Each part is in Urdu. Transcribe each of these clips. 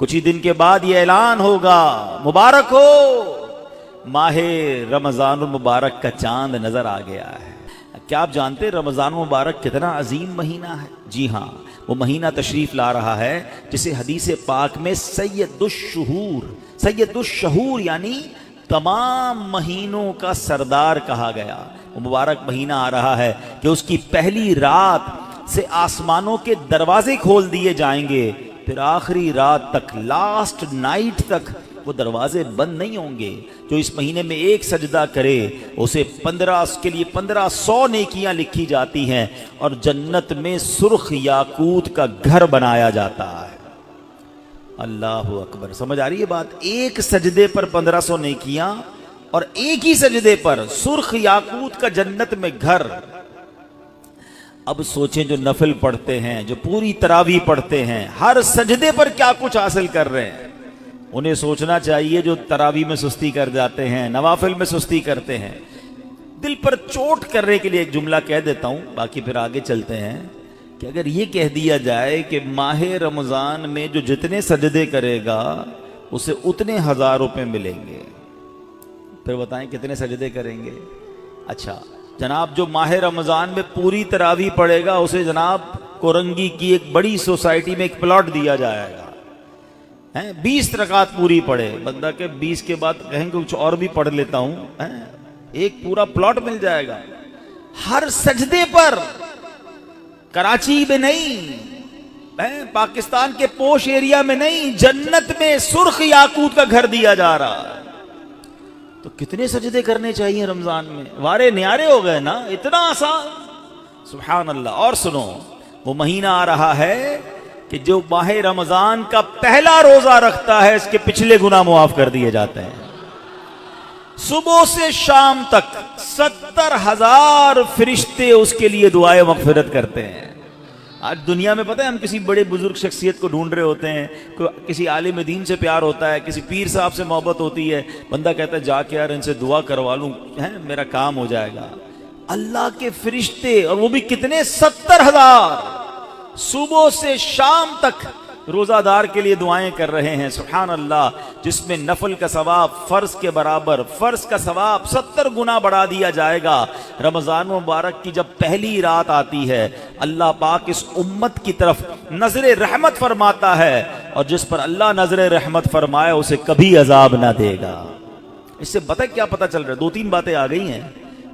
کچھ ہی دن کے بعد یہ اعلان ہوگا، مبارک ہو، ماہ رمضان المبارک کا چاند نظر آ گیا ہے۔ کیا آپ جانتے رمضان المبارک کتنا عظیم مہینہ ہے؟ جی ہاں، وہ مہینہ تشریف لا رہا ہے جسے حدیث پاک میں سید الشہور یعنی تمام مہینوں کا سردار کہا گیا۔ وہ مبارک مہینہ آ رہا ہے کہ اس کی پہلی رات سے آسمانوں کے دروازے کھول دیے جائیں گے، پھر آخری رات تک، لاسٹ نائٹ تک وہ دروازے بند نہیں ہوں گے۔ جو اس مہینے میں ایک سجدہ کرے اسے 1500 نیکیاں لکھی جاتی ہیں، اور جنت میں سرخ یاقوت کا گھر بنایا جاتا ہے۔ اللہ اکبر، سمجھ آ رہی ہے بات؟ ایک سجدے پر 1500 نیکیاں، اور ایک ہی سجدے پر سرخ یاقوت کا جنت میں گھر۔ اب سوچیں جو نفل پڑھتے ہیں، جو پوری تراویح پڑھتے ہیں، ہر سجدے پر کیا کچھ حاصل کر رہے ہیں۔ انہیں سوچنا چاہیے جو تراویح میں سستی کر جاتے ہیں، نوافل میں سستی کرتے ہیں۔ دل پر چوٹ کرنے کے لیے ایک جملہ کہہ دیتا ہوں، باقی پھر آگے چلتے ہیں، کہ اگر یہ کہہ دیا جائے کہ ماہ رمضان میں جو جتنے سجدے کرے گا اسے اتنے 1000 روپے ملیں گے، پھر بتائیں کتنے سجدے کریں گے؟ اچھا جناب، جو ماہ رمضان میں پوری تراویح پڑھے گا اسے جناب کورنگی کی ایک بڑی سوسائٹی میں ایک پلاٹ دیا جائے گا، 20 رکعت پوری پڑھے، بندہ کہ 20 کے بعد کہیں گے کچھ اور بھی پڑھ لیتا ہوں، ایک پورا پلاٹ مل جائے گا ہر سجدے پر۔ کراچی میں نہیں، پاکستان کے پوش ایریا میں نہیں، جنت میں سرخ یاقوت کا گھر دیا جا رہا ہے۔ تو کتنے سجدے کرنے چاہیے رمضان میں؟ وارے نیارے ہو گئے نا، اتنا آسان، سبحان اللہ۔ اور سنو، وہ مہینہ آ رہا ہے کہ جو ماہ رمضان کا پہلا روزہ رکھتا ہے اس کے پچھلے گناہ معاف کر دیے جاتے ہیں۔ صبح سے شام تک 70,000 فرشتے اس کے لیے دعائے مغفرت کرتے ہیں۔ آج دنیا میں پتہ ہے ہم کسی بڑے بزرگ شخصیت کو ڈھونڈ رہے ہوتے ہیں، کسی عالم دین سے پیار ہوتا ہے، کسی پیر صاحب سے محبت ہوتی ہے، بندہ کہتا ہے جا کے یار ان سے دعا کروا لوں، میرا کام ہو جائے گا۔ اللہ کے فرشتے، اور وہ بھی کتنے؟ 70,000 صبح سے شام تک روزہ دار کے لیے دعائیں کر رہے ہیں، سبحان اللہ، جس میں نفل کا ثواب فرض کے برابر، فرض کا ثواب 70 گنا بڑھا دیا جائے گا۔ رمضان مبارک کی جب پہلی رات آتی ہے، اللہ پاک اس امت کی طرف نظر رحمت فرماتا ہے، اور جس پر اللہ نظر رحمت فرمائے اسے کبھی عذاب نہ دے گا۔ اس سے کیا پتہ چل رہا ہے؟ 2-3 باتیں آ گئی ہیں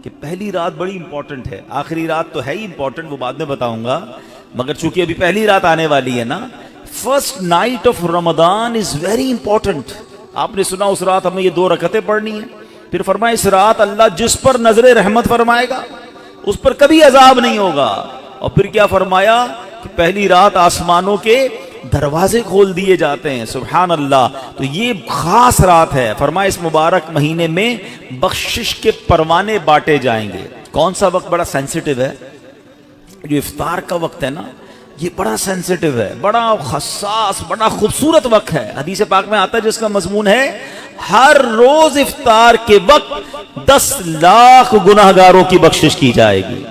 کہ پہلی رات بڑی امپورٹنٹ ہے، آخری رات تو ہے ہی امپورٹنٹ، وہ بعد میں بتاؤں گا، مگر چونکہ ابھی پہلی رات آنے والی ہے نا، first night of Ramzan is very important. آپ نے سنا اس رات ہمیں یہ 2 رکعتیں پڑھنی ہیں، پھر فرمایا اس رات اللہ جس پر نظر رحمت فرمائے گا اس پر کبھی عذاب نہیں ہوگا، اور پھر کیا فرمایا کہ پہلی رات آسمانوں کے دروازے کھول دیے جاتے ہیں، سبحان اللہ۔ تو یہ خاص رات ہے، فرمایا اس مبارک مہینے میں بخشش کے پروانے بانٹے جائیں گے۔ کون سا وقت بڑا سینسٹیو ہے؟ جو افطار کا وقت ہے نا، یہ بڑا سینسٹیو ہے، بڑا حساس، بڑا خوبصورت وقت ہے۔ حدیث پاک میں آتا ہے جس کا مضمون ہے ہر روز افطار کے وقت 10 لاکھ گناہگاروں کی بخشش کی جائے گی۔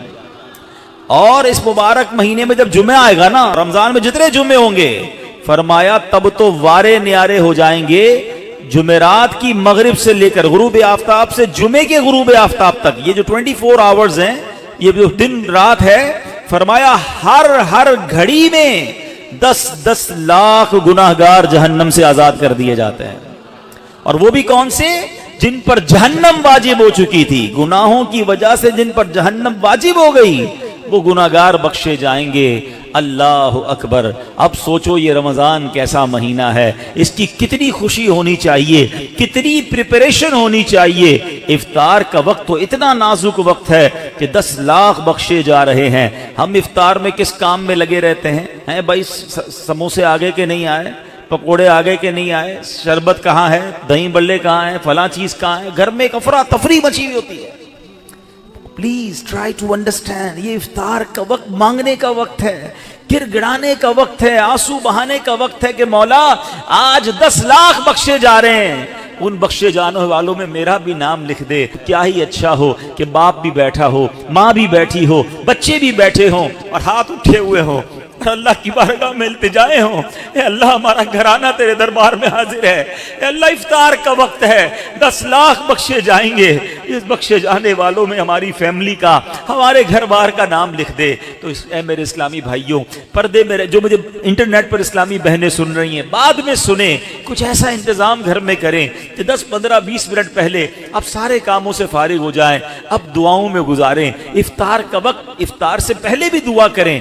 اور اس مبارک مہینے میں جب جمعہ آئے گا نا، رمضان میں جتنے جمعے ہوں گے، فرمایا تب تو وارے نیارے ہو جائیں گے، جمعرات کی مغرب سے لے کر غروب آفتاب سے جمعے کے غروب آفتاب تک، یہ جو 24 آورز ہیں، یہ جو دن رات ہے، فرمایا ہر گھڑی میں 10 لاکھ گناہگار جہنم سے آزاد کر دیے جاتے ہیں۔ اور وہ بھی کون سے؟ جن پر جہنم واجب ہو چکی تھی، گناہوں کی وجہ سے جن پر جہنم واجب ہو گئی، وہ گناہگار بخشے جائیں گے۔ اللہ اکبر۔ اب سوچو یہ رمضان کیسا مہینہ ہے، اس کی کتنی خوشی ہونی چاہیے، کتنی پریپریشن ہونی چاہیے۔ افطار کا وقت تو اتنا نازک وقت ہے کہ 10 لاکھ بخشے جا رہے ہیں۔ ہم افطار میں کس کام میں لگے رہتے ہیں؟ بھائی سموسے آگے کے نہیں آئے، پکوڑے آگے کے نہیں آئے، شربت کہاں ہے، دہی بلے کہاں ہیں، فلاں چیز کہاں ہے، گھر میں ایک افراتفری مچی ہوئی ہوتی ہے۔ پلیز ٹرائی ٹو انڈرسٹینڈ، یہ افطار کا وقت مانگنے کا وقت ہے، گر گڑانے کا وقت ہے، آنسو بہانے کا وقت ہے کہ مولا آج 10 لاکھ بخشے جا رہے ہیں، ان بخشے جانے والوں میں میرا بھی نام لکھ دے۔ کیا ہی اچھا ہو کہ باپ بھی بیٹھا ہو، ماں بھی بیٹھی ہو، بچے بھی بیٹھے ہوں اور ہاتھ اٹھے ہوئے ہوں، اور اللہ کی بارگاہ میں التجائیں ہوں، اے اللہ ہمارا گھرانہ تیرے دربار میں حاضر ہے، اے اللہ افطار کا وقت ہے، 10 لاکھ بخشے جائیں گے، اس بخشے جانے والوں میں ہماری فیملی کا، ہمارے گھر بار کا نام لکھ دے۔ تو اے میرے اسلامی بھائیوں، پردے میں جو مجھے انٹرنیٹ پر اسلامی بہنیں سن رہی ہیں، بعد میں سنیں، کچھ ایسا انتظام گھر میں کریں کہ 10 15 20 منٹ پہلے اب سارے کاموں سے فارغ ہو جائیں، اب دعاؤں میں گزاریں۔ افطار کا وقت، افطار سے پہلے بھی دعا کریں،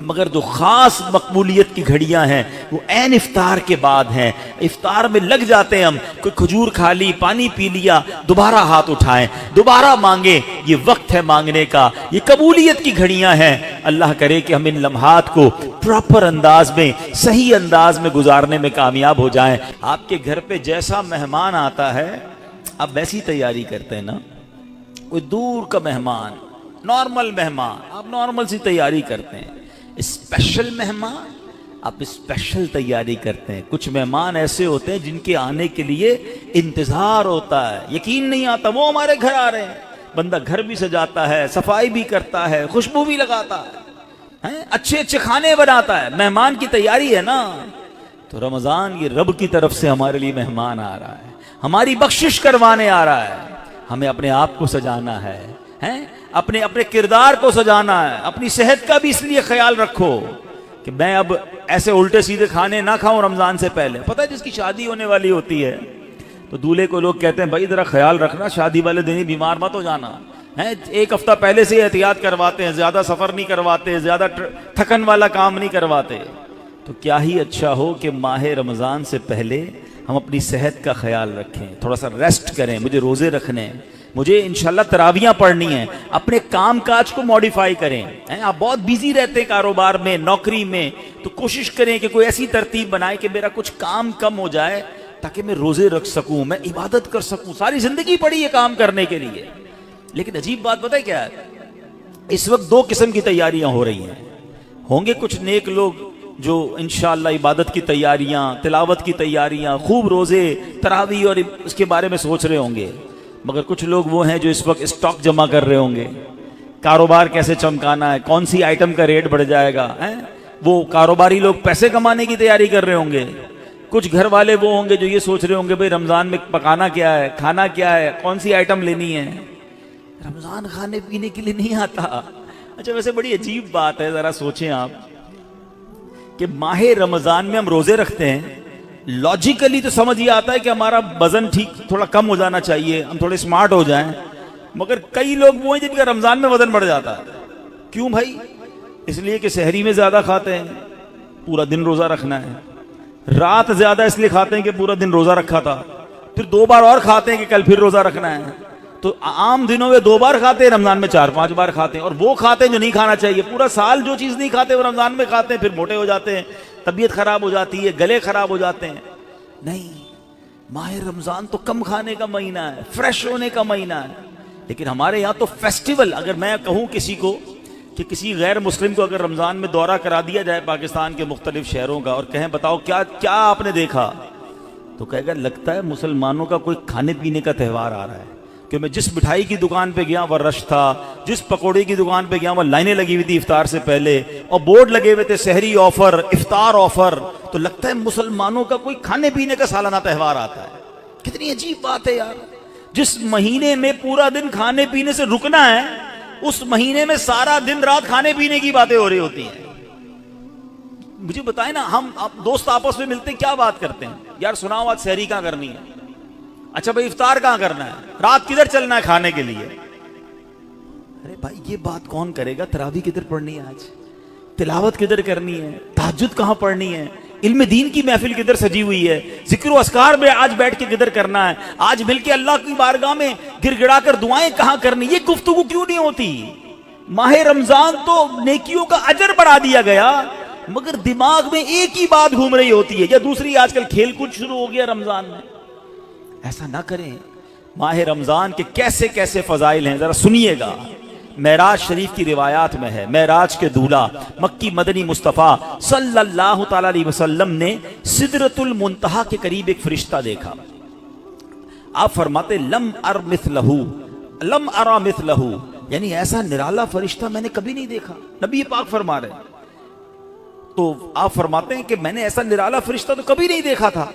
مگر جو خاص مقبولیت کی گھڑیاں ہیں وہ عین افطار کے بعد ہیں۔ افطار میں لگ جاتے ہیں ہم، کوئی کھجور کھا لی، پانی پی لیا، دوبارہ ہاتھ اٹھائیں، دوبارہ مانگیں، یہ وقت ہے مانگنے کا، یہ قبولیت کی گھڑیاں ہیں۔ اللہ کرے کہ ہم ان لمحات کو پراپر انداز میں، صحیح انداز میں گزارنے میں کامیاب ہو جائیں۔ آپ کے گھر پہ جیسا مہمان آتا ہے آپ ویسی تیاری کرتے ہیں نا، کوئی دور کا مہمان، نارمل مہمان، آپ نارمل سی تیاری کرتے ہیں، اسپیشل مہمان آپ اسپیشل تیاری کرتے ہیں۔ کچھ مہمان ایسے ہوتے ہیں جن کے آنے کے لیے انتظار ہوتا ہے، یقین نہیں آتا وہ ہمارے گھر آ رہے ہیں۔ بندہ گھر بھی سجاتا ہے، صفائی بھی کرتا ہے، خوشبو بھی لگاتا ہے، اچھے اچھے کھانے بناتا ہے، مہمان کی تیاری ہے نا۔ تو رمضان یہ رب کی طرف سے ہمارے لیے مہمان آ رہا ہے، ہماری بخشش کروانے آ رہا ہے۔ ہمیں اپنے آپ کو سجانا ہے، اپنے کردار کو سجانا ہے۔ اپنی صحت کا بھی اس لیے خیال رکھو کہ میں اب ایسے الٹے سیدھے کھانے نہ کھاؤں رمضان سے پہلے۔ پتہ ہے جس کی شادی ہونے والی ہوتی ہے تو دولہے کو لوگ کہتے ہیں بھائی ذرا خیال رکھنا، شادی والے دن ہی بیمار مت ہو جانا، 1 ہفتہ پہلے سے احتیاط کرواتے ہیں، زیادہ سفر نہیں کرواتے، زیادہ تھکن والا کام نہیں کرواتے۔ تو کیا ہی اچھا ہو کہ ماہ رمضان سے پہلے ہم اپنی صحت کا خیال رکھیں، تھوڑا سا ریسٹ کریں۔ مجھے روزے رکھنے ہیں، مجھے انشاءاللہ تراویاں پڑھنی ہیں، اپنے کام کاج کو موڈیفائی کریں۔ آپ بہت بیزی رہتے ہیں کاروبار میں، نوکری میں، تو کوشش کریں کہ کوئی ایسی ترتیب بنائے کہ میرا کچھ کام کم ہو جائے تاکہ میں روزے رکھ سکوں، میں عبادت کر سکوں۔ ساری زندگی پڑی ہے کام کرنے کے لیے، لیکن عجیب بات پتہ ہے کیا ہے؟ اس وقت 2 قسم کی تیاریاں ہو رہی ہیں۔ ہوں گے کچھ نیک لوگ جو انشاءاللہ عبادت کی تیاریاں، تلاوت کی تیاریاں، خوب روزے، تراویح اور اس کے بارے میں سوچ رہے ہوں گے، مگر کچھ لوگ وہ ہیں جو اس وقت اسٹاک جمع کر رہے ہوں گے، کاروبار کیسے چمکانا ہے، کون سی آئٹم کا ریٹ بڑھ جائے گا۔ وہ کاروباری لوگ پیسے کمانے کی تیاری کر رہے ہوں گے۔ کچھ گھر والے وہ ہوں گے جو یہ سوچ رہے ہوں گے بھئی رمضان میں پکانا کیا ہے، کھانا کیا ہے، کون سی آئٹم لینی ہے۔ رمضان کھانے پینے کے لیے نہیں آتا۔ اچھا ویسے بڑی عجیب بات ہے، ذرا سوچیں آپ کہ ماہ رمضان میں ہم روزے رکھتے ہیں، لاجیکلی تو سمجھ یہ آتا ہے کہ ہمارا وزن ٹھیک تھوڑا کم ہو جانا چاہیے، ہم تھوڑے سمارٹ ہو جائیں، مگر کئی لوگ وہ ہیں جن کا رمضان میں وزن بڑھ جاتا ہے۔ کیوں بھائی؟ اس لیے کہ سحری میں زیادہ کھاتے ہیں، پورا دن روزہ رکھنا ہے، رات زیادہ اس لیے کھاتے ہیں کہ پورا دن روزہ رکھا تھا، پھر 2 بار اور کھاتے ہیں کہ کل پھر روزہ رکھنا ہے۔ تو عام دنوں میں 2 بار کھاتے ہیں، رمضان میں 4-5 بار کھاتے ہیں، اور وہ کھاتے ہیں جو نہیں کھانا چاہیے۔ پورا سال جو چیز نہیں کھاتے وہ رمضان میں کھاتے ہیں، پھر موٹے ہو جاتے ہیں، طبیعت خراب ہو جاتی ہے، گلے خراب ہو جاتے ہیں۔ نہیں، ماہ رمضان تو کم کھانے کا مہینہ ہے، فریش ہونے کا مہینہ ہے۔ لیکن ہمارے یہاں تو فیسٹیول، اگر میں کہوں کسی کو کہ کسی غیر مسلم کو اگر رمضان میں دورہ کرا دیا جائے پاکستان کے مختلف شہروں کا اور کہیں بتاؤ کیا آپ نے دیکھا، تو کہے گا لگتا ہے مسلمانوں کا کوئی کھانے پینے کا تہوار آ رہا ہے۔ کہ میں جس مٹھائی کی دکان پہ گیا وہ رش تھا، جس پکوڑے کی دکان پہ گیا وہ لائنیں لگی ہوئی تھی افطار سے پہلے، اور بورڈ لگے ہوئے تھے سحری آفر، افطار آفر۔ تو لگتا ہے مسلمانوں کا کوئی کھانے پینے کا سالانہ تہوار آتا ہے۔ کتنی عجیب بات ہے یار، جس مہینے میں پورا دن کھانے پینے سے رکنا ہے، اس مہینے میں سارا دن رات کھانے پینے کی باتیں ہو رہی ہوتی ہیں۔ مجھے بتائیں نا، ہم دوست آپس میں ملتے کیا بات کرتے ہیں؟ یار سناؤ آج سحری کہاں کرنی ہے؟ اچھا بھائی افطار کہاں کرنا ہے؟ رات کدھر چلنا ہے کھانے کے لیے؟ ارے بھائی یہ بات کون کرے گا؟ تراویح کدھر پڑھنی ہے آج؟ تلاوت کدھر کرنی ہے؟ تہجد کہاں پڑھنی ہے؟ علم دین کی محفل کدھر سجی ہوئی ہے؟ ذکر و اذکار میں آج بیٹھ کے کدھر کرنا ہے؟ آج مل کے اللہ کی بارگاہ میں گر گڑا کر دعائیں کہاں کرنی؟ یہ گفتگو کیوں نہیں ہوتی؟ ماہ رمضان تو نیکیوں کا اجر بڑھا دیا گیا، مگر دماغ میں ایک ہی بات گھوم رہی ہوتی ہے، یا دوسری آج کل کھیل کود شروع ہو گیا رمضان میں۔ ایسا نہ کریں۔ ماہ رمضان کے کیسے کیسے فضائل ہیں ذرا سنیے گا۔ معراج شریف کی روایات میں ہے، معراج کے دولہ مکی مدنی مصطفیٰ صلی اللہ تعالی علیہ وسلم نے سدرۃ المنتہا کے قریب ایک فرشتہ دیکھا۔ آپ فرماتے لم ار مثلہ، لم ارا مثلہ، یعنی ایسا نرالا فرشتہ میں نے کبھی نہیں دیکھا۔ نبی پاک فرما رہے تو آپ فرماتے ہیں کہ میں نے ایسا نرالا فرشتہ تو کبھی نہیں دیکھا تھا.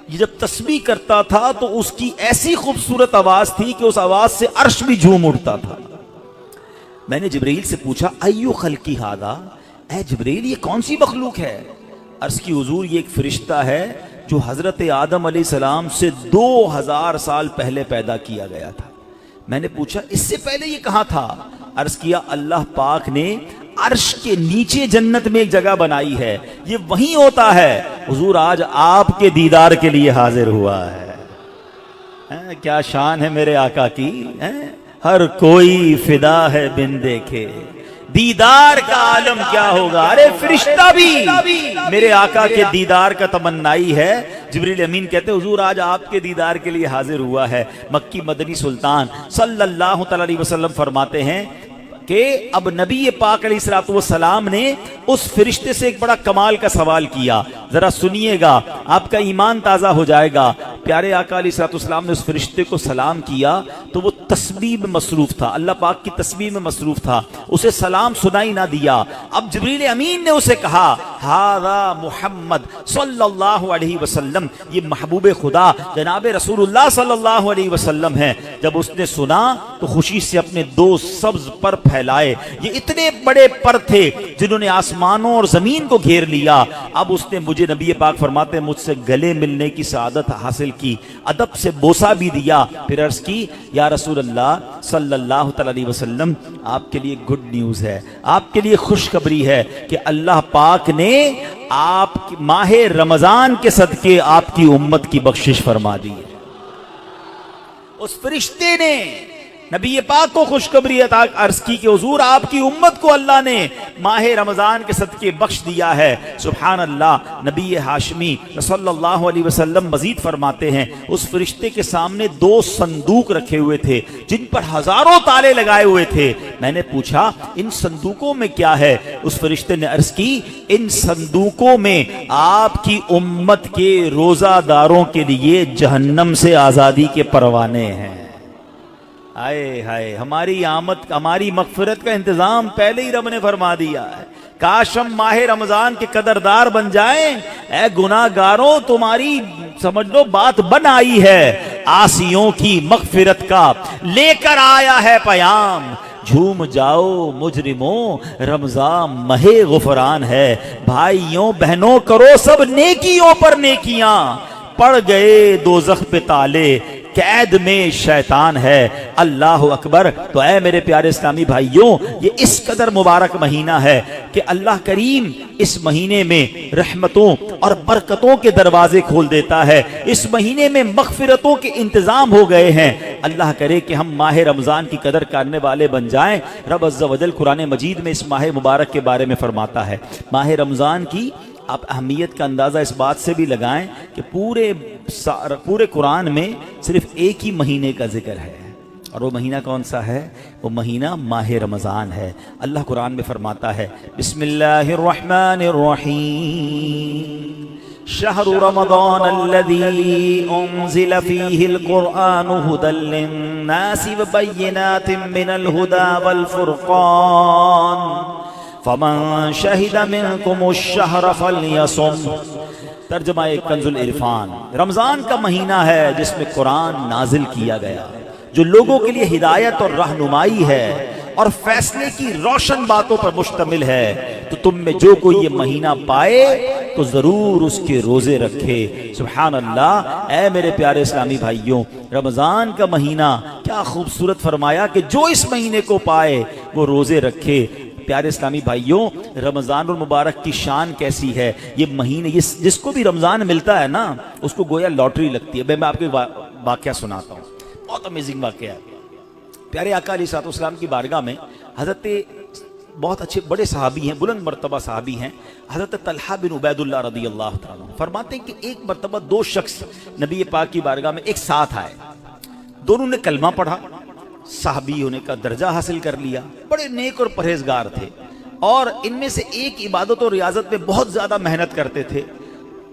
یہ جب تسبیح کرتا تھا تو اس کی ایسی خوبصورت آواز تھی کہ اس آواز سے عرش بھی جھوم اٹھتا تھا. میں نے جبرائیل سے پوچھا ایو خلقی ھذا، اے جبرائیل یہ کون سی مخلوق ہے؟ عرض کی حضور یہ ایک فرشتہ ہے جو حضرت آدم علیہ السلام سے 2000 سال پہلے پیدا کیا گیا تھا. میں نے پوچھا اس سے پہلے یہ کہاں تھا؟ عرض کیا اللہ پاک نے عرش کے نیچے جنت میں ایک جگہ بنائی ہے، یہ وہیں ہوتا ہے. حضور آج آپ کے دیدار کے لیے حاضر ہوا ہے. کیا شان ہے میرے آقا کی، ہر کوئی فدا ہے بن دیکھے، دیدار کا عالم کیا ہوگا. ارے فرشتہ بھی میرے آقا کے دیدار کا تمنائی ہے. جبریل امین کہتے حضور آج آپ کے دیدار کے لیے حاضر ہوا ہے. مکی مدنی سلطان صلی اللہ تعالی علیہ وسلم فرماتے ہیں کہ اب نبی پاک علیہ الصلوۃ والسلام نے اس فرشتے سے ایک بڑا کمال کا سوال کیا. ذرا سنیے گا، آپ کا ایمان تازہ ہو جائے گا. پیارے آقا علیہ الصلوۃ والسلام نے اس فرشتے کو سلام کیا تو وہ تسبیح میں مصروف تھا، اللہ پاک کی تسبیح میں مصروف تھا، اسے سلام سنائی نہ دیا. اب جبریل امین نے اسے کہا ھذا محمد صلی اللہ علیہ وسلم، یہ محبوب خدا جناب رسول اللہ صلی اللہ علیہ وسلم ہے. جب اس نے سنا تو خوشی سے اپنے 2 سبز پر پھیلائے. یہ اتنے بڑے پر تھے جنہوں نے آسمانوں اور زمین کو گھیر لیا. اب اس نے مجھے نبی پاک فرماتے ہیں مجھ سے گلے ملنے کی سعادت حاصل کی، ادب سے بوسہ بھی دیا. پھر عرض کی یا رسول اللہ صلی اللہ تعالی علیہ وسلم آپ کے لیے گڈ نیوز ہے، آپ کے لیے خوشخبری ہے کہ اللہ پاک نے آپ ماہ رمضان کے صدقے آپ کی امت کی بخشش فرما دی. اس فرشتے نے نبی پاک کو خوشخبری عطا عرض کی کہ حضور آپ کی امت کو اللہ نے ماہ رمضان کے صدقے بخش دیا ہے. سبحان اللہ. نبی ہاشمی صلی اللہ علیہ وسلم مزید فرماتے ہیں اس فرشتے کے سامنے 2 صندوق رکھے ہوئے تھے جن پر ہزاروں تالے لگائے ہوئے تھے. میں نے پوچھا ان صندوقوں میں کیا ہے؟ اس فرشتے نے عرض کی ان صندوقوں میں آپ کی امت کے روزہ داروں کے لیے جہنم سے آزادی کے پروانے ہیں. آئے ہائے، ہماری آمد ہماری مغفرت کا انتظام پہلے ہی رب نے فرما دیا ہے. کاش ہم ماہ رمضان کے قدردار بن جائیں. اے گناہ گاروں تمہاری سمجھ لو بات بن آئی ہے، عاصیوں کی مغفرت کا لے کر آیا ہے پیام. جھوم جاؤ مجرموں رمضان ماہ غفران ہے. بھائیوں بہنوں کرو سب نیکیوں پر نیکیاں، پڑ گئے دوزخ پہ تالے قید میں شیطان ہے. اللہ اکبر. تو اے میرے پیارے اسلامی بھائیوں یہ اس قدر مبارک مہینہ ہے کہ اللہ کریم اس مہینے میں رحمتوں اور برکتوں کے دروازے کھول دیتا ہے. اس مہینے میں مغفرتوں کے انتظام ہو گئے ہیں. اللہ کرے کہ ہم ماہ رمضان کی قدر کرنے والے بن جائیں. رب عز و جل قرآن مجید میں اس ماہ مبارک کے بارے میں فرماتا ہے. ماہ رمضان کی آپ اہمیت کا اندازہ اس بات سے بھی لگائیں کہ پورے قرآن میں صرف ایک ہی مہینے کا ذکر ہے، اور وہ مہینہ کون سا ہے؟ وہ مہینہ ماہ رمضان ہے. اللہ قرآن میں فرماتا ہے بسم اللہ الرحمن الرحیم شہر رمضان الذی انزل فیہ القرآن ھدی للناس وبینات من الھدی والفرقان فمن شہد منکم الشہر فلیصم. ترجمہ کنز العرفان. رمضان کا مہینہ ہے جس میں قرآن نازل کیا گیا، جو لوگوں کے لیے ہدایت اور رہنمائی ہے اور فیصلے کی روشن باتوں پر مشتمل ہے. تو تم میں جو کوئی یہ مہینہ پائے تو ضرور اس کے روزے رکھے. سبحان اللہ. اے میرے پیارے اسلامی بھائیوں رمضان کا مہینہ کیا خوبصورت فرمایا کہ جو اس مہینے کو پائے وہ روزے رکھے. پیارے اسلامی بھائیوں رمضان المبارک کی شان کیسی ہے. یہ مہینے جس کو بھی رمضان ملتا ہے نا اس کو گویا لاٹری لگتی ہے. میں آپ کو واقعہ سناتا ہوں، بہت امیزنگ واقعہ ہے. پیارے آقا علیہ الصلوۃ والسلام کی بارگاہ میں حضرت بہت اچھے بڑے صحابی ہیں، بلند مرتبہ صحابی ہیں، حضرت طلحہ بن عبید اللہ رضی اللہ تعالیٰ عنہ. فرماتے ہیں کہ ایک مرتبہ 2 شخص نبی پاک کی بارگاہ میں ایک ساتھ آئے. دونوں نے کلمہ پڑھا، صحابی ہونے کا درجہ حاصل کر لیا، بڑے نیک اور پرہیزگار تھے، اور ان میں سے ایک عبادت اور ریاضت میں بہت زیادہ محنت کرتے تھے.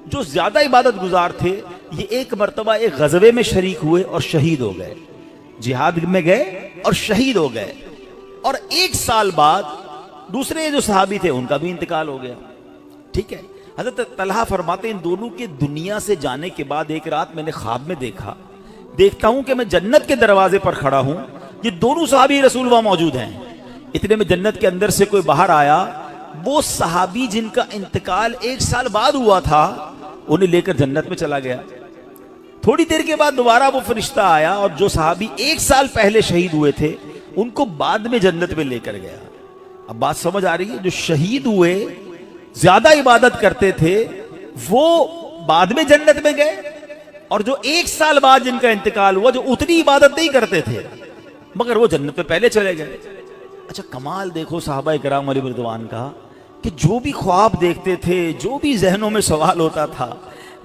جو زیادہ عبادت گزار تھے یہ ایک مرتبہ ایک غزوے میں شریک ہوئے اور شہید ہو گئے. جہاد میں گئے اور شہید ہو گئے، اور 1 سال بعد دوسرے جو صحابی تھے ان کا بھی انتقال ہو گیا. ٹھیک ہے. حضرت طلحہ فرماتے ان دونوں کے دنیا سے جانے کے بعد ایک رات میں نے خواب میں دیکھتا ہوں کہ میں جنت کے دروازے پر کھڑا ہوں, یہ دونوں صحابی رسول وہاں موجود ہیں. اتنے میں جنت کے اندر سے کوئی باہر آیا, وہ صحابی جن کا انتقال 1 سال بعد ہوا تھا انہیں لے کر جنت میں چلا گیا. تھوڑی دیر کے بعد دوبارہ وہ فرشتہ آیا اور جو صحابی 1 سال پہلے شہید ہوئے تھے ان کو بعد میں جنت میں لے کر گیا. اب بات سمجھ آ رہی ہے؟ جو شہید ہوئے, زیادہ عبادت کرتے تھے, وہ بعد میں جنت میں گئے, اور جو 1 سال بعد جن کا انتقال ہوا جو اتنی عبادت نہیں کرتے تھے مگر وہ جنت میں پہلے چلے گئے. اچھا کمال دیکھو صحابہ کرام علیہ رضوان کا, کہ جو بھی خواب دیکھتے تھے, جو بھی ذہنوں میں سوال ہوتا تھا,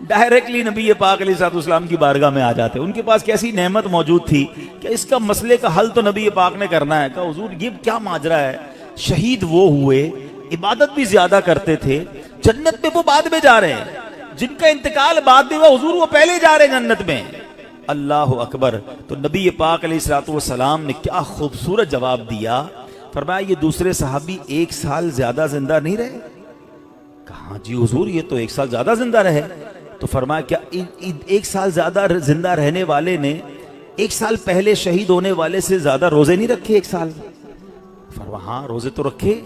ڈائریکٹلی نبی پاک علیہ الصلوۃ والسلام کی بارگاہ میں آ جاتے. ان کے پاس کیسی نعمت موجود تھی کہ اس کا مسئلے کا حل تو نبی پاک نے کرنا ہے. کہا حضور یہ کیا ماجرا ہے, شہید وہ ہوئے, عبادت بھی زیادہ کرتے تھے, جنت میں وہ بعد میں جا رہے ہیں, جن کا انتقال بعد میں ہوا حضور وہ پہلے جا رہے ہیں جنت میں. اللہ اکبر. تو نبی پاک علیہ الصلوۃ والسلام نے کیا خوبصورت جواب دیا, فرمایا یہ دوسرے صحابی 1 سال زیادہ زندہ نہیں رہے؟ کہا جی حضور یہ تو 1 سال زیادہ زندہ رہے. تو فرمایا کیا 1 سال زیادہ زندہ رہنے والے نے 1 سال پہلے شہید ہونے والے سے زیادہ روزے نہیں رکھے 1 سال؟ فرمایا ہاں روزے تو رکھے.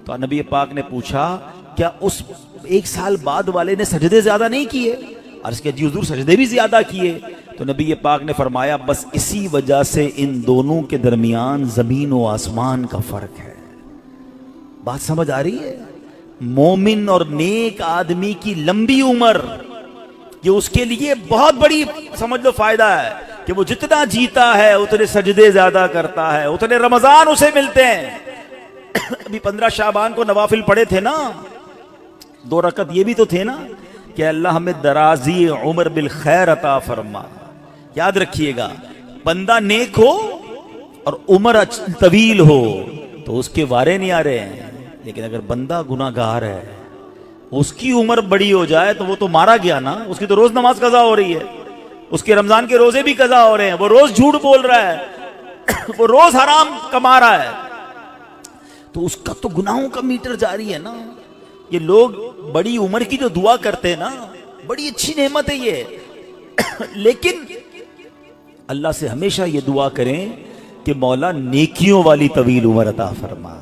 تو نبی پاک نے پوچھا کیا اس 1 سال بعد والے نے سجدے زیادہ نہیں کیے؟ عرض کیا جی حضور سجدے بھی زیادہ کیے. تو نبی پاک نے فرمایا بس اسی وجہ سے ان دونوں کے درمیان زمین و آسمان کا فرق ہے. بات سمجھ آ رہی ہے؟ مومن اور نیک آدمی کی لمبی عمر یہ اس کے لیے بہت بڑی سمجھ لو فائدہ ہے کہ وہ جتنا جیتا ہے اتنے سجدے زیادہ کرتا ہے, اتنے رمضان اسے ملتے ہیں. ابھی 15 شعبان کو نوافل پڑھے تھے نا, 2 رکعت یہ بھی تو تھے نا کہ اللہ ہمیں درازی عمر بالخیر عطا فرما. یاد رکھیے گا بندہ نیک ہو اور عمر طویل ہو تو اس کے وارے نہیں آ رہے ہیں, لیکن اگر بندہ گناہگار ہے اس کی عمر بڑی ہو جائے تو وہ تو مارا گیا نا. اس کی تو روز نماز قضا ہو رہی ہے, اس کے رمضان کے روزے بھی قضا ہو رہے ہیں, وہ روز جھوٹ بول رہا ہے, وہ روز حرام کما رہا ہے, تو اس کا تو گناہوں کا میٹر جاری ہے نا. یہ لوگ بڑی عمر کی جو دعا کرتے ہیں نا, بڑی اچھی نعمت ہے یہ, لیکن اللہ سے ہمیشہ یہ دعا کریں کہ مولا نیکیوں والی طویل عمر عطا فرما,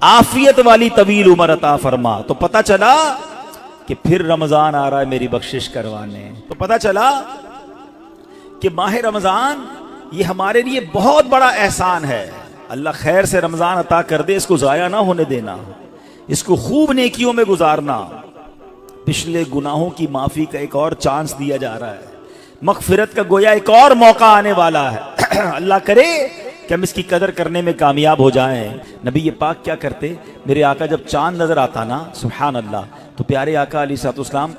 عافیت والی طویل عمر عطا فرما. تو پتہ چلا کہ پھر رمضان آ رہا ہے میری بخشش کروانے. تو پتہ چلا کہ ماہ رمضان یہ ہمارے لیے بہت بڑا احسان ہے. اللہ خیر سے رمضان عطا کر دے, اس کو ضائع نہ ہونے دینا, اس کو خوب نیکیوں میں گزارنا. پچھلے گناہوں کی معافی کا ایک اور چانس دیا جا رہا ہے, مغفرت کا گویا ایک اور موقع آنے والا ہے. اللہ کرے کہ ہم اس کی قدر کرنے میں کامیاب ہو جائیں. نبی پاک کیا کرتے, میرے آقا جب چاند نظر آتا نا سبحان اللہ, تو پیارے آقا علیہ الصلوۃ والسلام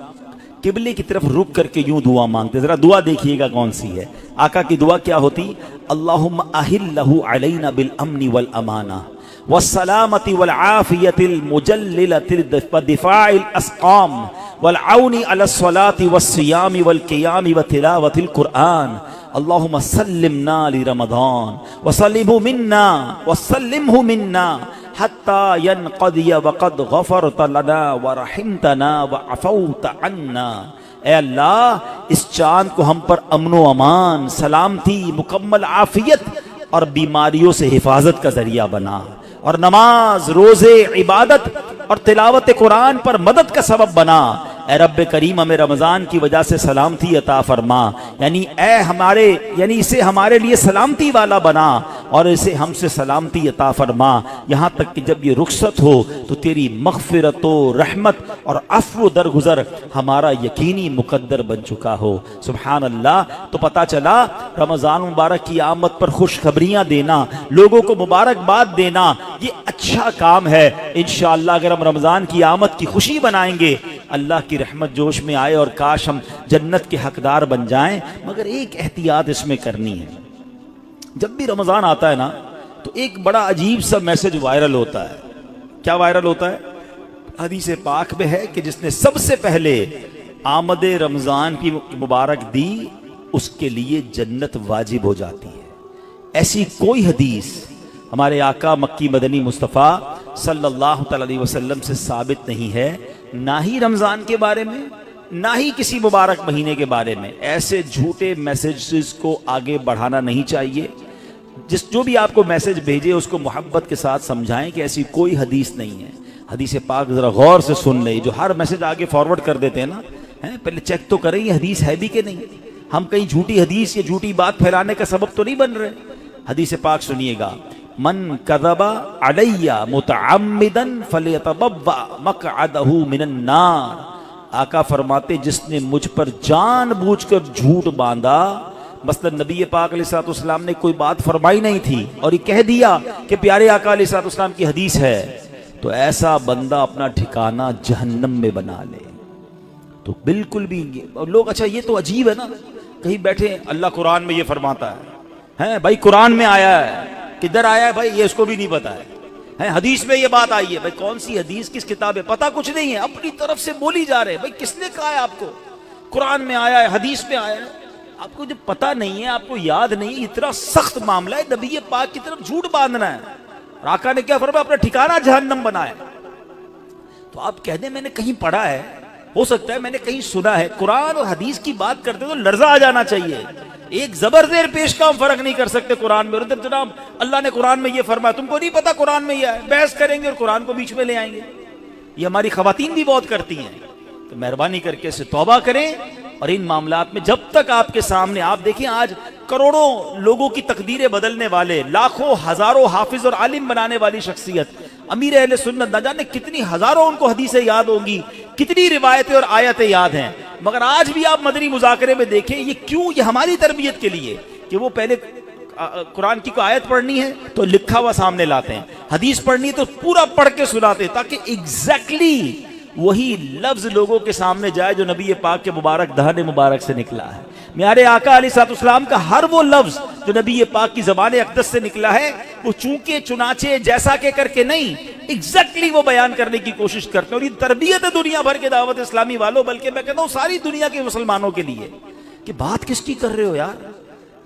قبلے کی طرف رک کر کے یوں دعا مانگتے. ذرا دعا دیکھیے گا کون سی ہے. آقا کی دعا کیا ہوتی, اللہم اہلہ علینا بالامن والامانہ والسلامۃ والعافیۃ المجللۃ ودفاع الاسقام والعون علی الصلاۃ والصیام والقیام وتلاوۃ القرآن. اللہم سلمنا لرمضان وسلمہ منا حتی ینقضی وقد غفرت لنا ورحمتنا وعفوت عنا. اے اللہ اس چاند کو ہم پر امن و امان, سلامتی, مکمل عافیت اور بیماریوں سے حفاظت کا ذریعہ بنا, اور نماز, روزے, عبادت اور تلاوت قرآن پر مدد کا سبب بنا. اے رب کریم ہمیں رمضان کی وجہ سے سلامتی عطا فرما, یعنی اسے ہمارے لیے سلامتی والا بنا اور اسے ہم سے سلامتی عطا فرما, یہاں تک کہ جب یہ رخصت ہو تو تیری مغفرت و رحمت اور عفو درگزر ہمارا یقینی مقدر بن چکا ہو. سبحان اللہ. تو پتہ چلا رمضان مبارک کی آمد پر خوشخبریاں دینا, لوگوں کو مبارکباد دینا, یہ اچھا کام ہے. انشاءاللہ اگر ہم رمضان کی آمد کی خوشی بنائیں گے, اللہ کی رحمت جوش میں آئے اور کاش ہم جنت کے حقدار بن جائیں. مگر ایک احتیاط اس میں کرنی ہے. جب بھی رمضان آتا ہے نا تو ایک بڑا عجیب سا میسج وائرل ہوتا ہے. کیا وائرل ہوتا ہے؟ حدیث پاک میں ہے کہ جس نے سب سے پہلے آمد رمضان کی مبارک دی اس کے لیے جنت واجب ہو جاتی ہے. ایسی کوئی حدیث ہمارے آقا مکی مدنی مصطفیٰ صلی اللہ تعالی علیہ وسلم سے ثابت نہیں ہے, نہ ہی رمضان کے بارے میں، نہ ہی کسی مبارک مہینے کے بارے میں ایسے جھوٹے میسیجز کو آگے بڑھانا نہیں چاہیے۔ جو بھی آپ کو میسج بھیجے اس کو محبت کے ساتھ سمجھائیں کہ ایسی کوئی حدیث نہیں ہے۔ حدیث پاک ذرا غور سے سن لیں، جو ہر میسج آگے فارورڈ کر دیتے ہیں نا، پہلے چیک تو کریں یہ حدیث ہے بھی کہ نہیں، ہم کہیں جھوٹی حدیث یا جھوٹی بات پھیلانے کا سبب تو نہیں بن رہے۔ حدیث پاک سنیے گا، من کذب علی متعمدا فلیتبوأ مقعدہ من النار۔ آقا فرماتے جس نے مجھ پر جان بوجھ کر جھوٹ باندھا، مثلا نبی پاک علیہ الصلوۃ والسلام نے کوئی بات فرمائی نہیں تھی اور یہ کہہ دیا کہ پیارے آقا علیہ الصلوۃ والسلام کی حدیث ہے، تو ایسا بندہ اپنا ٹھکانہ جہنم میں بنا لے۔ تو بالکل بھی لوگ اچھا یہ تو عجیب ہے نا، کہیں بیٹھے اللہ قرآن میں یہ فرماتا ہے بھائی، قرآن میں آیا ہے، کدھر آیا ہے بھائی یہ اس کو بھی نہیں پتا ہے، حدیث میں یہ بات آئی ہے، بھائی کون سی حدیث کس کتاب ہے پتہ کچھ نہیں ہے، اپنی طرف سے بولی جا رہے ہیں۔ بھائی کس نے کہا ہے آپ کو قرآن میں آیا ہے، حدیث میں آیا ہے؟ آپ کو جو پتہ نہیں ہے، آپ کو یاد نہیں، اتنا سخت معاملہ ہے نبی پاک کی طرف جھوٹ باندھنا ہے، اور آقا نے کیا فرمایا؟ اپنا ٹھکانہ جہنم بنایا۔ تو آپ کہہ دیں میں نے کہیں پڑھا ہے، ہو سکتا ہے میں نے کہیں سنا ہے، قرآن اور حدیث کی بات کرتے تو لرزہ آ جانا چاہیے، ایک زبر زیر پیش کا ہم فرق نہیں کر سکتے قرآن میں، اور جناب اللہ نے قرآن میں یہ فرمایا، تم کو نہیں پتا قرآن میں یہ ہے، بحث کریں گے اور قرآن کو بیچ میں لے آئیں گے۔ یہ ہماری خواتین بھی بہت کرتی ہیں، تو مہربانی کر کے اسے توبہ کریں، اور ان معاملات میں جب تک آپ کے سامنے، آپ دیکھیں آج کروڑوں لوگوں کی تقدیریں بدلنے والے، لاکھوں ہزاروں حافظ اور عالم بنانے والی شخصیت امیر اہل سنت، نہ جانے کتنی ہزاروں ان کو حدیثیں یاد ہوں گی، کتنی روایتیں اور آیتیں یاد ہیں، مگر آج بھی آپ مدنی مذاکرے میں دیکھیں یہ کیوں، یہ ہماری تربیت کے لیے کہ وہ پہلے قرآن کی کوئی آیت پڑھنی ہے تو لکھا ہوا سامنے لاتے ہیں، حدیث پڑھنی ہے تو پورا پڑھ کے سناتے ہیں، تاکہ ایگزیکٹلی وہی لفظ لوگوں کے سامنے جائے جو نبی پاک کے مبارک دہن مبارک سے نکلا ہے۔ میارے آقا علیہ الصلوۃ والسلام کا ہر وہ لفظ جو نبی پاک کی زبان اقدس سے نکلا ہے، وہ چونکہ چنانچہ جیسا کہ کر کے نہیں، ایگزیکٹلی وہ بیان کرنے کی کوشش کرتے ہیں، اور یہ تربیت ہے دنیا بھر کے دعوت اسلامی والوں، بلکہ میں کہتا ہوں ساری دنیا کے مسلمانوں کے لیے، کہ بات کس کی کر رہے ہو یار،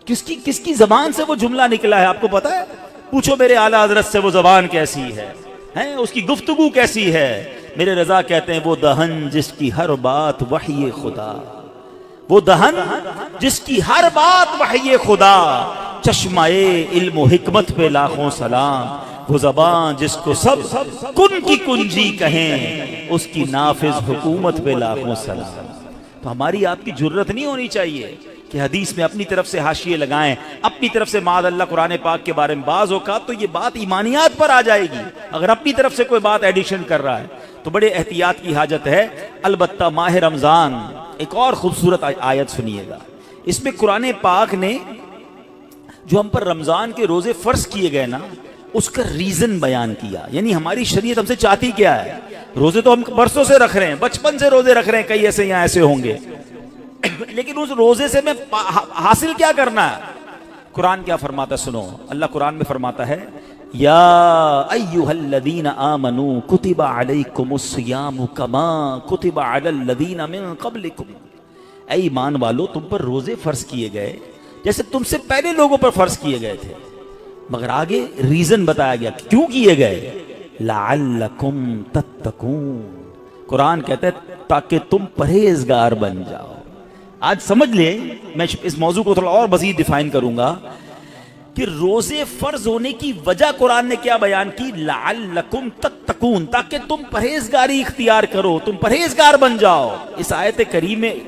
کس کی زبان سے وہ جملہ نکلا ہے آپ کو پتا ہے؟ پوچھو میرے اعلیٰ حضرت سے وہ زبان کیسی ہے، اس کی گفتگو کیسی ہے؟ میرے رضا کہتے ہیں وہ دہن جس کی ہر بات وحی خدا، وہ دہن جس کی ہر بات وحی خدا، چشمہ علم و حکمت پہ لاکھوں سلام، وہ زبان جس کو سب کن کی کنجی کہیں، اس کی نافذ حکومت پہ لاکھوں سلام۔ تو ہماری آپ کی جرت نہیں ہونی چاہیے کہ حدیث میں اپنی طرف سے حاشیے لگائیں، اپنی طرف سے معاذ اللہ قرآن پاک کے بارے میں بعض اوقات تو یہ بات ایمانیات پر آ جائے گی اگر اپنی طرف سے کوئی بات ایڈیشن کر رہا ہے، تو بڑے احتیاط کی حاجت ہے۔ البتہ ماہ رمضان ایک اور خوبصورت آیت سنیے گا، اس میں قرآن پاک نے جو ہم پر رمضان کے روزے فرض کیے گئے نا، اس کا ریزن بیان کیا، یعنی ہماری شریعت ہم سے چاہتی کیا ہے؟ روزے تو ہم برسوں سے رکھ رہے ہیں، بچپن سے روزے رکھ رہے ہیں، کئی ایسے یہاں ایسے ہوں گے، لیکن اس روزے سے میں حاصل کیا کرنا ہے؟ قرآن کیا فرماتا سنو، اللہ قرآن میں فرماتا ہے یا ایھا الذین آمنوا کتب علیکم الصیام کما کتب علی الذین من قبلکم، اے ایمان والو تم پر روزے فرض کیے گئے جیسے تم سے پہلے لوگوں پر فرض کیے گئے تھے، مگر آگے ریزن بتایا گیا کیوں کیے گئے، لعلکم تتقون، قرآن کہتا ہے تاکہ تم پرہیزگار بن جاؤ۔ آج سمجھ لیں، میں اس موضوع کو تھوڑا اور مزید ڈیفائن کروں گا کہ روزے فرض ہونے کی وجہ قرآن نے کیا بیان کی، لعلکم تتقون، تاکہ تم پرہیزگاری اختیار کرو، تم پرہیزگار بن جاؤ۔ اس آیت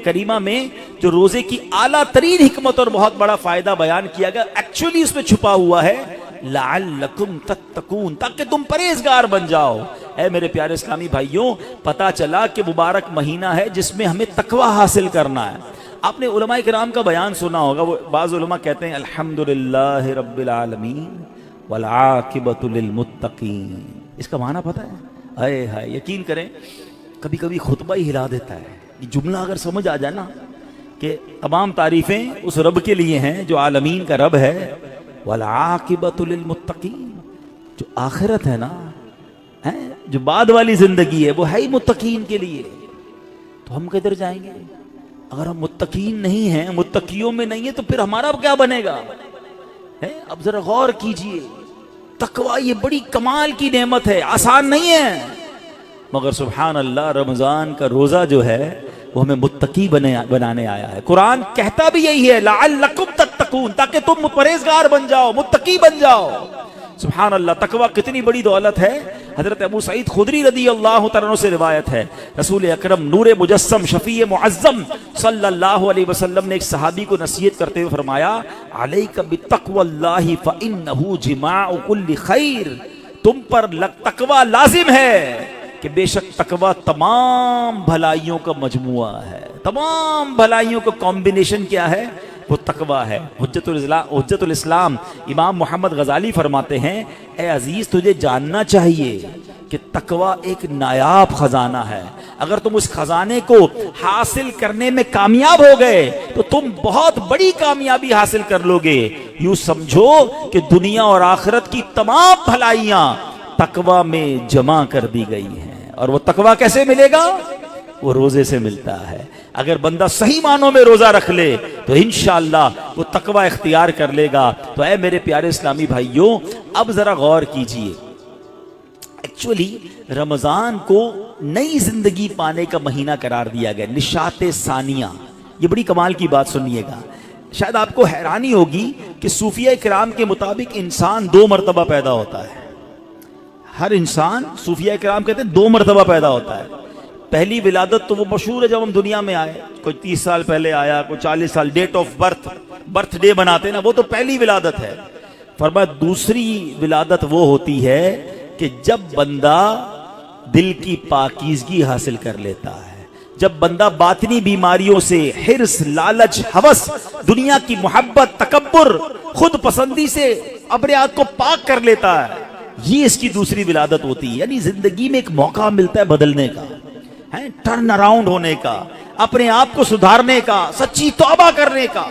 کریمہ میں جو روزے کی اعلیٰ ترین حکمت اور بہت بڑا فائدہ بیان کیا گیا، ایکچولی اس میں چھپا ہوا ہے لعلکم تتقون، تاکہ تم پرہیزگار بن جاؤ۔ اے میرے پیارے اسلامی بھائیوں، پتہ چلا کہ مبارک مہینہ ہے جس میں ہمیں تقوی حاصل کرنا ہے۔ آپ نے علماء کرام کا بیان سنا ہوگا، وہ بعض علماء کہتے ہیں الحمدللہ رب العالمین والعاقبۃ للمتقین، اس کا معنی پتہ ہے؟ اے ہائے، یقین کریں کبھی کبھی خطبہ ہی ہلا دیتا ہے یہ جملہ اگر سمجھ آ جائے نا، کہ تمام تعریفیں اس رب کے لیے ہیں جو عالمین کا رب ہے، والعاقبۃ للمتقین، جو آخرت ہے نا، جو بعد والی زندگی ہے وہ ہے ہی متقین کے لیے۔ تو ہم کدھر جائیں گے اگر ہم متقین نہیں ہیں، متقیوں میں نہیں ہیں، تو پھر ہمارا کیا بنے گا؟ اب ذرا غور کیجئے، تقوی یہ بڑی کمال کی نعمت ہے، آسان نہیں ہے، مگر سبحان اللہ رمضان کا روزہ جو ہے وہ ہمیں متقی بنانے آیا ہے. قرآن کہتا بھی یہی ہے لعلکم تتقون، تاکہ تم پرہیزگار بن جاؤ، متقی بن جاؤ. سبحان اللہ، تقوی کتنی بڑی دولت ہے. حضرت ابو سعید خدری رضی اللہ تعالیٰ عنہ سے روایت ہے، رسول اکرم نور مجسم شفیع معظم صلی اللہ علیہ وسلم نے ایک صحابی کو نصیحت کرتے ہوئے فرمایا علیک بتقوی اللہ فانہ جماع کل خیر، تم پر تقوی لازم ہے کہ بے شک تقوی تمام بھلائیوں کا مجموعہ ہے. تمام بھلائیوں کا کمبینیشن کیا ہے؟ وہ تقوی ہے. حجت الاسلام امام محمد غزالی فرماتے ہیں اے عزیز تجھے جاننا چاہیے کہ تقوی ایک نایاب خزانہ ہے. اگر تم اس خزانے کو حاصل کرنے میں کامیاب ہو گئے تو تم بہت بڑی کامیابی حاصل کر لو گے. یوں سمجھو کہ دنیا اور آخرت کی تمام بھلائیاں تقوی میں جمع کر دی گئی ہیں. اور وہ تقوی کیسے ملے گا؟ وہ روزے سے ملتا ہے. اگر بندہ صحیح معنوں میں روزہ رکھ لے تو انشاءاللہ وہ تقوی اختیار کر لے گا. تو اے میرے پیارے اسلامی بھائیوں، اب ذرا غور کیجئے. ایکچولی رمضان کو نئی زندگی پانے کا مہینہ قرار دیا گیا، نشاط ثانیہ. یہ بڑی کمال کی بات سنیے گا. شاید آپ کو حیرانی ہوگی کہ صوفیہ کرام کے مطابق انسان 2 مرتبہ پیدا ہوتا ہے. ہر انسان، صوفیہ کرام کہتے ہیں 2 مرتبہ پیدا ہوتا ہے. پہلی ولادت تو وہ مشہور ہے جب ہم دنیا میں آئے، کوئی 30 سال پہلے آیا، کوئی 40 سال، ڈیٹ آف برتھ ڈے بناتے ہیں نا، وہ تو پہلی ولادت ہے. فرمایا دوسری ولادت وہ ہوتی ہے کہ جب بندہ دل کی پاکیزگی حاصل کر لیتا ہے، جب بندہ باطنی بیماریوں سے، حرص، لالچ، ہوس، دنیا کی محبت، تکبر، خود پسندی سے اپنے آپ کو پاک کر لیتا ہے، یہ اس کی دوسری ولادت ہوتی ہے. یعنی زندگی میں ایک موقع ملتا ہے بدلنے کا، ٹرن اراؤنڈ ہونے کا، اپنے آپ کو سدھارنے کا، سچی توبہ کرنے کا.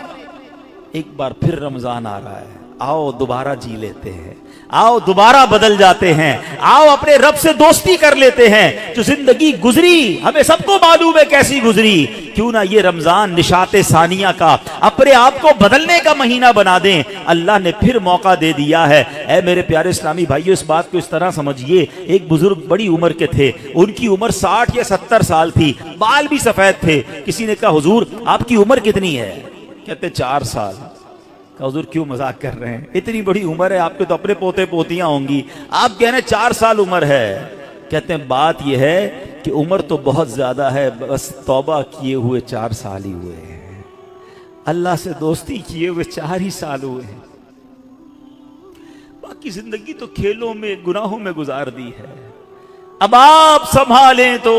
ایک بار پھر رمضان آ رہا ہے، آؤ دوبارہ جی لیتے ہیں، آؤ دوبارہ بدل جاتے ہیں، آؤ اپنے رب سے دوستی کر لیتے ہیں. جو زندگی گزری ہمیں سب کو معلوم ہے کیسی گزری، کیوں نہ یہ رمضان نشاط ثانیہ کا اپنے آپ کو بدلنے کا مہینہ بنا دیں. اللہ نے پھر موقع دے دیا ہے. اے میرے پیارے اسلامی بھائیو، اس بات کو اس طرح سمجھیے، ایک بزرگ بڑی عمر کے تھے، ان کی عمر 60 یا 70 سال تھی، بال بھی سفید تھے. کسی نے کہا حضور آپ کی عمر کتنی ہے؟ کہتے 4 سال. حضور کیوں مذاق کر رہے ہیں؟ اتنی بڑی عمر ہے، آپ کے تو اپنے پوتے پوتیاں ہوں گی، آپ کہہ رہے ہیں 4 سال عمر ہے. کہتے ہیں بات یہ ہے کہ عمر تو بہت زیادہ ہے، بس توبہ کیے ہوئے 4 سال ہی ہوئے ہیں، اللہ سے دوستی کیے ہوئے 4 ہی سال ہوئے ہیں، باقی زندگی تو کھیلوں میں، گناہوں میں گزار دی ہے. اب آپ سنبھالیں تو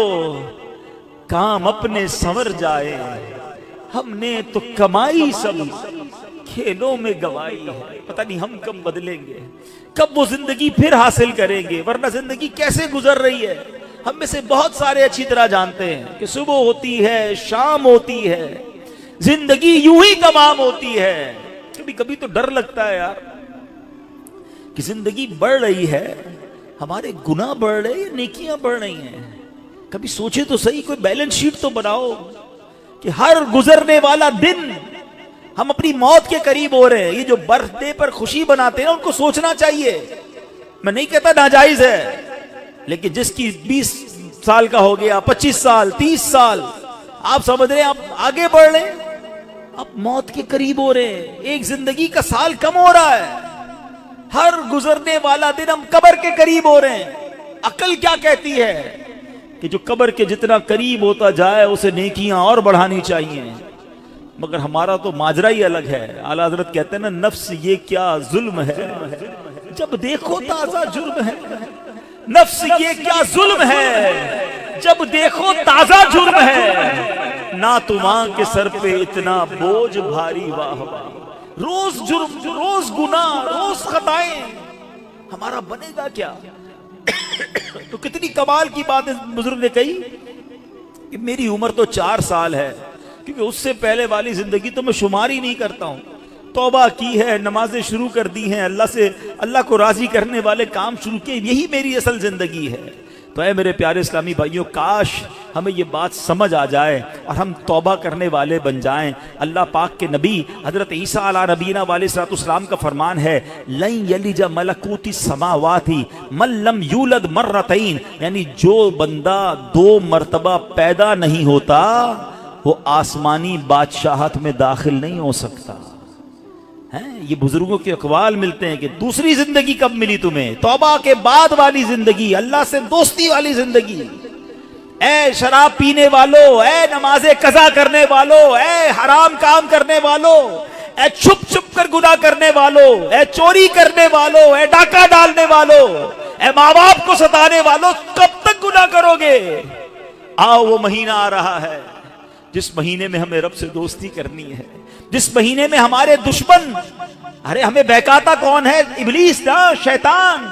کام اپنے سنور جائے، ہم نے تو کمائی سب کھیلوں میں گوائی ہے. پتہ نہیں ہم کب بدلیں گے، کب وہ زندگی پھر حاصل کریں گے، ورنہ زندگی کیسے گزر رہی ہے. ہم میں سے بہت سارے اچھی طرح جانتے ہیں کہ صبح ہوتی ہے، شام ہوتی ہے، زندگی یوں ہی تمام ہوتی ہے. کبھی کبھی تو ڈر لگتا ہے یار کہ زندگی بڑھ رہی ہے، ہمارے گناہ بڑھ رہے ہیں، نیکیاں بڑھ رہی ہیں. کبھی سوچے تو صحیح، کوئی بیلنس شیٹ تو بناؤ کہ ہر گزرنے والا دن ہم اپنی موت کے قریب ہو رہے ہیں. یہ جو برتھ ڈے پر خوشی بناتے ہیں ان کو سوچنا چاہیے. میں نہیں کہتا ناجائز ہے، لیکن جس کی 20 سال کا ہو گیا، 25 سال، 30 سال، آپ سمجھ رہے ہیں آپ آگے بڑھ رہے ہیں، آپ موت کے قریب ہو رہے ہیں. ایک زندگی کا سال کم ہو رہا ہے، ہر گزرنے والا دن ہم قبر کے قریب ہو رہے ہیں. عقل کیا کہتی ہے کہ جو قبر کے جتنا قریب ہوتا جائے اسے نیکیاں اور بڑھانی چاہیے. مگر ہمارا تو ماجرا ہی الگ ہے. اعلیٰ حضرت کہتے ہیں نا، نفس یہ کیا ظلم ہے، جب دیکھو تازہ جرم ہے. نفس یہ کیا ظلم ہے، جب دیکھو تازہ جرم ہے. نہ تمہاں کے سر پہ اتنا بوجھ بھاری، واہ واہ. روز جرم، روز گناہ، روز خطائیں، ہمارا بنے گا کیا؟ تو کتنی کمال کی بات بزرگ نے کہی کہ میری عمر تو 4 سال ہے، کیونکہ اس سے پہلے والی زندگی تو میں شمار ہی نہیں کرتا ہوں. توبہ کی ہے، نمازیں شروع کر دی ہیں، اللہ کو راضی کرنے والے کام شروع کیے، یہی میری اصل زندگی ہے. تو اے میرے پیارے اسلامی بھائیوں، کاش ہمیں یہ بات سمجھ آ جائے اور ہم توبہ کرنے والے بن جائیں۔ اللہ پاک کے نبی حضرت عیسیٰ علیہ نبینا علیہ الصلوۃ والسلام کا فرمان ہے لن یلج ملکوت السماوات من لم یولد مرتین، یعنی جو بندہ 2 مرتبہ پیدا نہیں ہوتا وہ آسمانی بادشاہت میں داخل نہیں ہو سکتا۔ یہ بزرگوں کے اقوال ملتے ہیں کہ دوسری زندگی کب ملی تمہیں؟ توبہ کے بعد والی زندگی، اللہ سے دوستی والی زندگی۔ اے شراب پینے والو، اے نماز قضا کرنے والو، اے حرام کام کرنے والو، اے چھپ چھپ کر گناہ کرنے والو، اے چوری کرنے والو، اے ڈاکہ ڈالنے والو، اے ماں باپ کو ستانے والو، کب تک گناہ کرو گے؟ آؤ وہ مہینہ آ رہا ہے جس مہینے میں ہمیں رب سے دوستی کرنی ہے، جس مہینے میں ہمارے دشمن، ارے ہمیں بہکاتا کون ہے؟ ابلیس نا، شیطان۔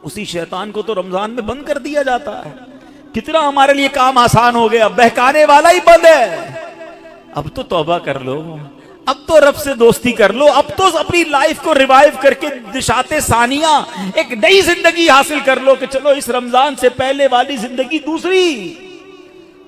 اسی شیطان کو تو رمضان میں بند کر دیا جاتا ہے۔ کتنا ہمارے لیے کام آسان ہو گیا، بہکانے والا ہی بند ہے۔ اب تو توبہ کر لو، اب تو رب سے دوستی کر لو، اب تو اپنی لائف کو ریوائیو کر کے نشاط ثانیہ ایک نئی زندگی حاصل کر لو کہ چلو اس رمضان سے پہلے والی زندگی دوسری،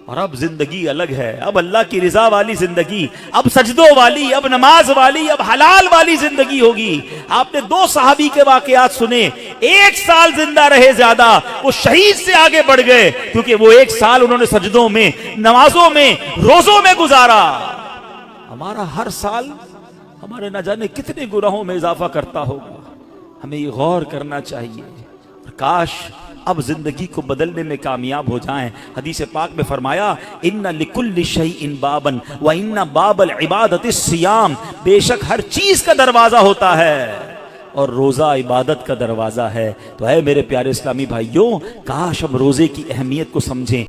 اور اب زندگی الگ ہے، اب اللہ کی رضا والی زندگی، اب سجدوں والی، اب نماز والی، اب حلال والی زندگی ہوگی۔ آپ نے 2 صحابی کے واقعات سنے، 1 سال زندہ رہے زیادہ، وہ شہید سے آگے بڑھ گئے کیونکہ وہ 1 سال انہوں نے سجدوں میں، نمازوں میں، روزوں میں گزارا۔ ہمارا ہر سال ہمارے نہ جانے کتنے گناہوں میں اضافہ کرتا ہوگا، ہمیں یہ غور کرنا چاہیے۔ اور کاش اب زندگی کو بدلنے میں کامیاب ہو جائیں۔ حدیث پاک میں فرمایا ان لکل شیء بابا وان باب العبادۃ الصیام، بے شک ہر چیز کا دروازہ ہوتا ہے اور روزہ عبادت کا دروازہ ہے۔ تو اے میرے پیارے اسلامی بھائیوں، کاش ہم روزے کی اہمیت کو سمجھیں۔